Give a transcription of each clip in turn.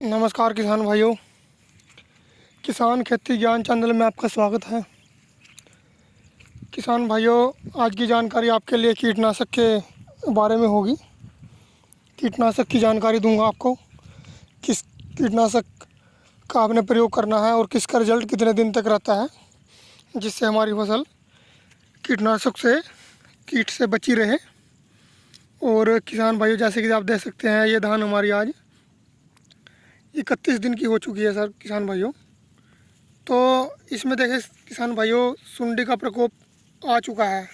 नमस्कार किसान भाइयों। किसान खेती ज्ञान चैनल में आपका स्वागत है। किसान भाइयों, आज की जानकारी आपके लिए कीटनाशक के बारे में होगी। कीटनाशक की जानकारी दूंगा आपको, किस कीटनाशक का आपने प्रयोग करना है और किसका रिजल्ट कितने दिन तक रहता है, जिससे हमारी फसल कीटनाशक से कीट से बची रहे। और किसान भाइयों, जैसे कि आप देख सकते हैं, ये धान हमारी आज 31 दिन की हो चुकी है सर किसान भाइयों। तो इसमें देखें किसान भाइयों, सुंडी का प्रकोप आ चुका है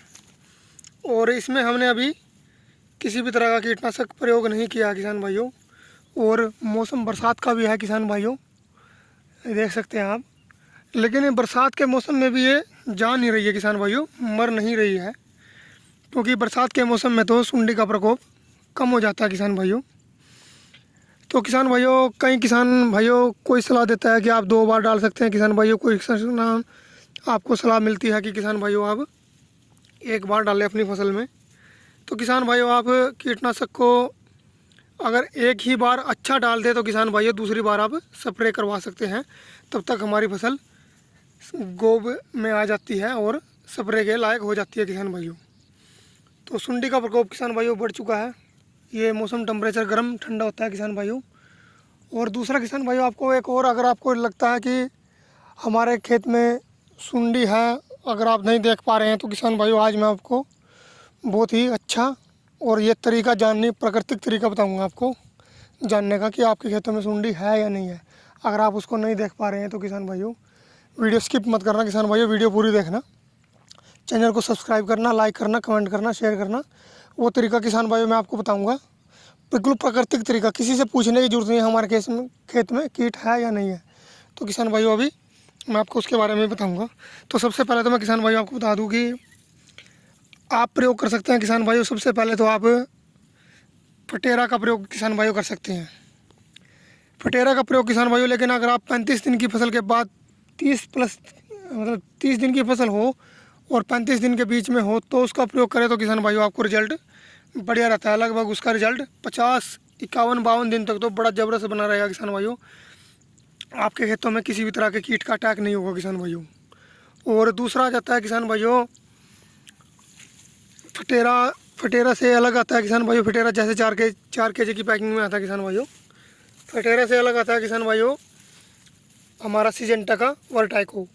और इसमें हमने अभी किसी भी तरह का कीटनाशक प्रयोग नहीं किया किसान भाइयों। और मौसम बरसात का भी है किसान भाइयों, देख सकते हैं आप। लेकिन बरसात के मौसम में भी ये जा नहीं रही है किसान भाइयों, मर नहीं रही है, क्योंकि बरसात के मौसम में तो सुंडी का प्रकोप कम हो जाता है किसान भाइयों। तो किसान भाइयों, कई किसान भाइयों कोई सलाह देता है कि आप 2 बार डाल सकते हैं किसान भाइयों। कोई आपको सलाह मिलती है कि किसान भाइयों आप 1 बार डालें अपनी फसल में। तो किसान भाइयों, आप कीटनाशक को अगर एक ही बार अच्छा डाल दे तो किसान भाइयों दूसरी बार आप स्प्रे करवा सकते हैं। तब तक हमारी फसल गोब में आ जाती है और स्प्रे के लायक हो जाती है किसान भाइयों। तो सुंडी का प्रकोप किसान भाइयों बढ़ चुका है। ये मौसम टेम्परेचर गर्म ठंडा होता है किसान भाइयों। और दूसरा किसान भाइयों, आपको एक और, अगर आपको लगता है कि हमारे खेत में सुंडी है, अगर आप नहीं देख पा रहे हैं, तो किसान भाइयों आज मैं आपको बहुत ही अच्छा और ये तरीका जानने, प्राकृतिक तरीका बताऊंगा आपको जानने का कि आपके खेतों में सुंडी है या नहीं है। अगर आप उसको नहीं देख पा रहे हैं तो किसान भाइयों वीडियो स्किप मत करना किसान भाइयों, वीडियो पूरी देखना। चैनल को सब्सक्राइब करना, लाइक करना, कमेंट करना, शेयर करना। वो तरीका किसान भाइयों मैं आपको बताऊँगा, बिल्कुल प्राकृतिक तरीका, किसी से पूछने की जरूरत नहीं है हमारे खेत में कीट है या नहीं है। तो किसान भाइयों अभी मैं आपको उसके बारे में बताऊंगा। तो सबसे पहले तो मैं किसान भाइयों आपको बता दूं कि आप प्रयोग कर सकते हैं किसान भाइयों। सबसे पहले तो आप फटेरा का प्रयोग किसान भाइयों कर सकते हैं। फटेरा का प्रयोग किसान भाइयों, लेकिन अगर आप 35 दिन की फसल के बाद 30 दिन की फसल हो और 35 दिन के बीच में हो तो उसका प्रयोग करें तो किसान भाइयों आपको रिजल्ट बढ़िया रहता है। लगभग उसका रिजल्ट 50, 51, 52 दिन तक तो बड़ा ज़बरदस्त बना रहेगा किसान भाइयों। आपके खेतों में किसी भी तरह के कीट का अटैक नहीं होगा किसान भाइयों। और दूसरा आ जाता है किसान भाइयों फटेरा। फटेरा से अलग आता है किसान भाइयों। फटेरा जैसे 4 केजी की पैकिंग में आता है किसान भाइयों। फटेरा से अलग आता है किसान भाइयों हमारा सिजेंटा का वर्टाइको।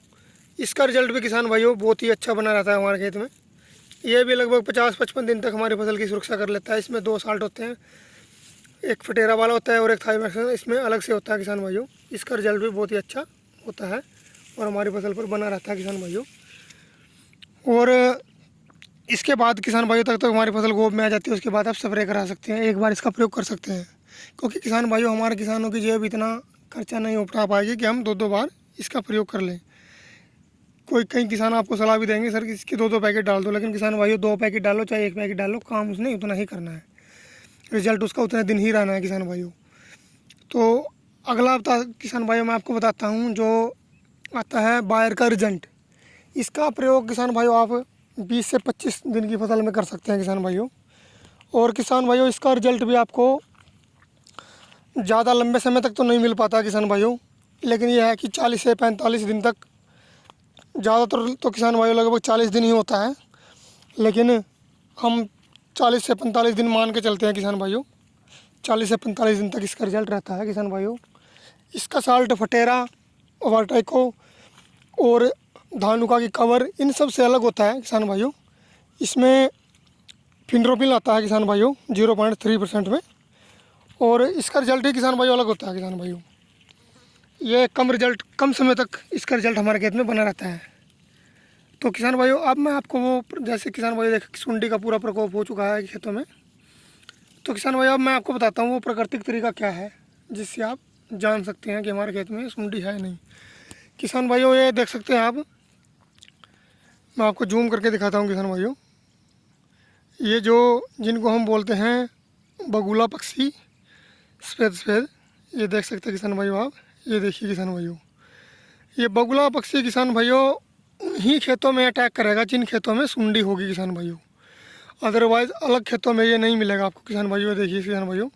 इसका रिजल्ट भी किसान भाइयों बहुत ही अच्छा बना रहता है हमारे खेत में। ये भी लगभग 50-55 दिन तक हमारी फसल की सुरक्षा कर लेता है। इसमें 2 साल्ट होते हैं, एक फटेरा वाला होता है और एक थाइमेक्सिन इसमें अलग से होता है किसान भाइयों। इसका रिजल्ट भी बहुत ही अच्छा होता है और हमारी फसल पर बना रहता है किसान भाइयों। और इसके बाद किसान भाइयों तक हमारी फसल गोब में आ जाती है, उसके बाद आप स्प्रे करा सकते हैं, 1 बार इसका प्रयोग कर सकते हैं। क्योंकि किसान भाइयों, हमारे किसानों की जेब इतना खर्चा नहीं उठा पाएगी कि हम 2-2 बार इसका प्रयोग कर लें। कई किसान आपको सलाह भी देंगे सर कि इसके 2-2 पैकेट डाल दो, लेकिन किसान भाइयों 2 पैकेट डालो चाहे 1 पैकेट डालो, काम उसने उतना ही करना है, रिजल्ट उसका उतने दिन ही रहना है किसान भाइयों। तो अगला किसान भाइयों मैं आपको बताता हूँ जो आता है बायर का रिजेंट। इसका प्रयोग किसान भाइयों आप 20 से 25 दिन की फसल में कर सकते हैं किसान भाइयों। और किसान भाइयों इसका रिजल्ट भी आपको ज़्यादा लंबे समय तक तो नहीं मिल पाता किसान भाइयों, लेकिन यह है कि 40 से 45 दिन तक, ज़्यादातर तो किसान भाइयों लगभग 40 दिन ही होता है, लेकिन हम 40 से 45 दिन मान के चलते हैं किसान भाइयों। 40 से 45 दिन तक इसका रिजल्ट रहता है किसान भाइयों। इसका साल्ट फटेरा, वर्टाइको और धानुका की कवर इन सब से अलग होता है किसान भाइयों। इसमें फिनरोपिल आता है किसान भाइयों 0.3% में, और इसका रिजल्ट ही किसान भाइयों अलग होता है किसान भाइयों। ये कम समय तक इसका रिजल्ट हमारे खेत में बना रहता है। तो किसान भाइयों अब मैं आपको वो, जैसे किसान भाइयों देख सुंडी का पूरा प्रकोप हो चुका है खेतों में, तो किसान भाइयों अब मैं आपको बताता हूँ वो प्राकृतिक तरीका क्या है जिससे आप जान सकते हैं कि हमारे खेत में सुंडी है नहीं। किसान भाइयों ये देख सकते हैं आप, मैं आपको जूम करके दिखाता हूँ किसान भाइयों। ये जो जिनको हम बोलते हैं बगुला पक्षी, सफ़ेद, ये देख सकते हैं किसान भाइयों आप। ये देखिए किसान भाइयों, ये बगुला पक्षी किसान भाइयों उन्हीं खेतों में अटैक करेगा जिन खेतों में सुंडी होगी किसान भाइयों। अदरवाइज़ अलग खेतों में ये नहीं मिलेगा आपको किसान भाइयों। देखिए किसान भाइयों,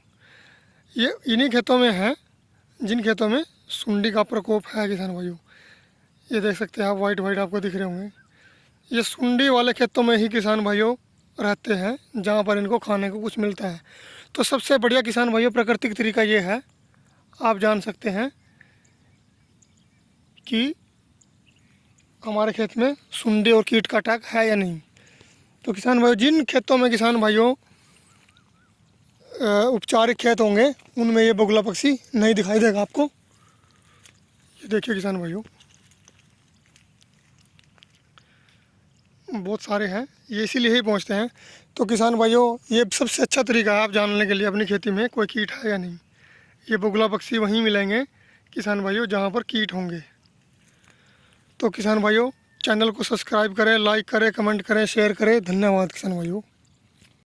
ये इन्हीं खेतों में है जिन खेतों में सुंडी का प्रकोप है किसान भाइयों, ये देख सकते हैं आप, वाइट वाइट आपको दिख रहे होंगे। ये सुंडी वाले खेतों में ही किसान भाइयों रहते हैं, जहाँ पर इनको खाने को कुछ मिलता है। तो सबसे बढ़िया किसान भाइयों प्राकृतिक तरीका ये है, आप जान सकते हैं कि हमारे खेत में सुंडी और कीट का अटैक है या नहीं। तो किसान भाइयों, जिन खेतों में किसान भाइयों उपचारित खेत होंगे, उनमें ये बगुला पक्षी नहीं दिखाई देगा आपको। ये देखिए किसान भाइयों, बहुत सारे हैं, ये इसीलिए ही पहुंचते हैं। तो किसान भाइयों, ये सबसे अच्छा तरीका है आप जानने के लिए अपनी खेती में कोई कीट है या नहीं। ये बगुला पक्षी वहीं मिलेंगे किसान भाइयों जहाँ पर कीट होंगे। तो किसान भाइयों, चैनल को सब्सक्राइब करें, लाइक करें, कमेंट करें, शेयर करें। धन्यवाद किसान भाइयों।